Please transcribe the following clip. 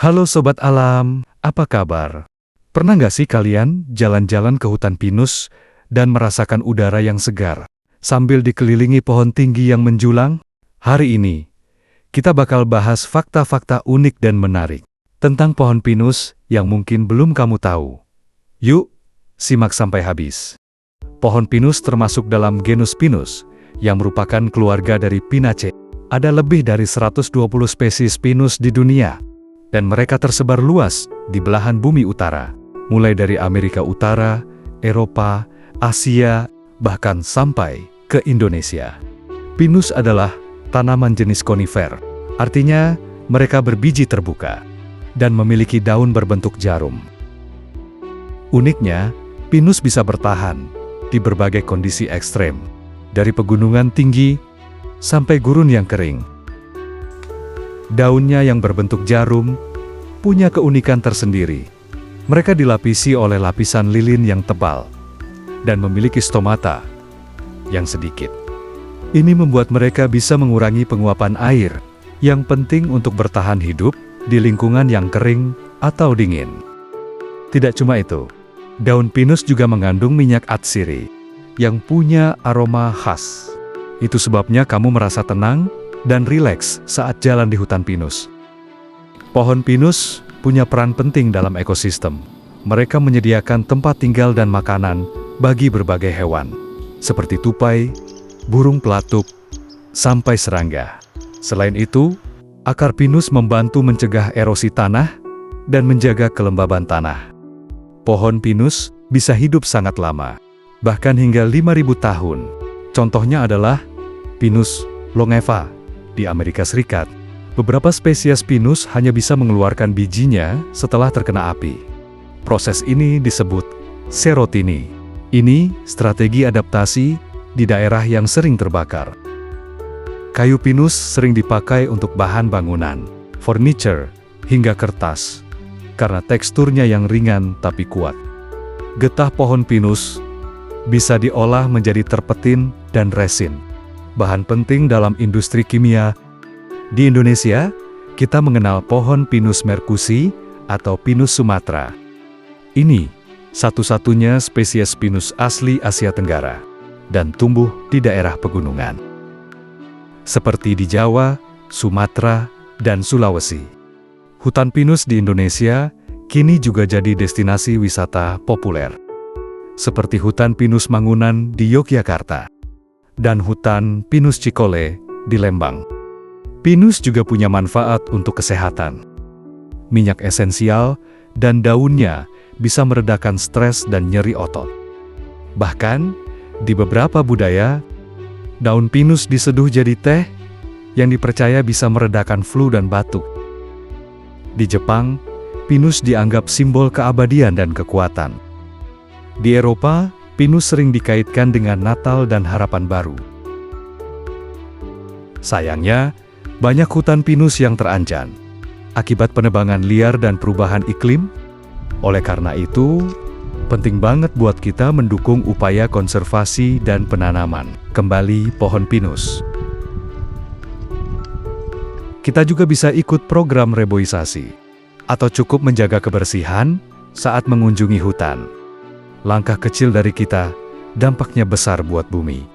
Halo Sobat Alam, apa kabar? Pernah nggak sih kalian jalan-jalan ke hutan pinus dan merasakan udara yang segar, sambil dikelilingi pohon tinggi yang menjulang? Hari ini, kita bakal bahas fakta-fakta unik dan menarik tentang pohon pinus yang mungkin belum kamu tahu. Yuk, simak sampai habis. Pohon pinus termasuk dalam genus Pinus, yang merupakan keluarga dari Pinaceae. Ada lebih dari 120 spesies pinus di dunia, dan mereka tersebar luas di belahan bumi utara, mulai dari Amerika Utara, Eropa, Asia, bahkan sampai ke Indonesia. Pinus adalah tanaman jenis konifer, artinya mereka berbiji terbuka dan memiliki daun berbentuk jarum. Uniknya, pinus bisa bertahan di berbagai kondisi ekstrem, dari pegunungan tinggi sampai gurun yang kering. Daunnya yang berbentuk jarum punya keunikan tersendiri. Mereka dilapisi oleh lapisan lilin yang tebal dan memiliki stomata yang sedikit. Ini membuat mereka bisa mengurangi penguapan air yang penting untuk bertahan hidup di lingkungan yang kering atau dingin. Tidak cuma itu, daun pinus juga mengandung minyak atsiri yang punya aroma khas. Itu sebabnya kamu merasa tenang dan rileks saat jalan di hutan pinus. Pohon pinus punya peran penting dalam ekosistem. Mereka menyediakan tempat tinggal dan makanan bagi berbagai hewan, seperti tupai, burung pelatuk, sampai serangga. Selain itu, akar pinus membantu mencegah erosi tanah dan menjaga kelembaban tanah. Pohon pinus bisa hidup sangat lama, bahkan hingga 5.000 tahun. Contohnya adalah Pinus longeva di Amerika Serikat. Beberapa spesies pinus hanya bisa mengeluarkan bijinya setelah terkena api. Proses ini disebut serotini. Ini strategi adaptasi di daerah yang sering terbakar. Kayu pinus sering dipakai untuk bahan bangunan, furniture, hingga kertas, karena teksturnya yang ringan tapi kuat. Getah pohon pinus bisa diolah menjadi terpetin dan resin, bahan penting dalam industri kimia. Di Indonesia, kita mengenal pohon Pinus merkusi atau Pinus Sumatera. Ini satu-satunya spesies pinus asli Asia Tenggara dan tumbuh di daerah pegunungan, seperti di Jawa, Sumatera, dan Sulawesi. Hutan pinus di Indonesia kini juga jadi destinasi wisata populer, seperti hutan pinus Mangunan di Yogyakarta dan hutan pinus Cikole di Lembang. Pinus juga punya manfaat untuk kesehatan. Minyak esensial dan daunnya bisa meredakan stres dan nyeri otot. Bahkan, di beberapa budaya, daun pinus diseduh jadi teh yang dipercaya bisa meredakan flu dan batuk. Di Jepang, pinus dianggap simbol keabadian dan kekuatan. Di Eropa, pinus sering dikaitkan dengan Natal dan harapan baru. Sayangnya, banyak hutan pinus yang terancam akibat penebangan liar dan perubahan iklim. Oleh karena itu, penting banget buat kita mendukung upaya konservasi dan penanaman kembali pohon pinus. Kita juga bisa ikut program reboisasi, atau cukup menjaga kebersihan saat mengunjungi hutan. Langkah kecil dari kita, dampaknya besar buat bumi.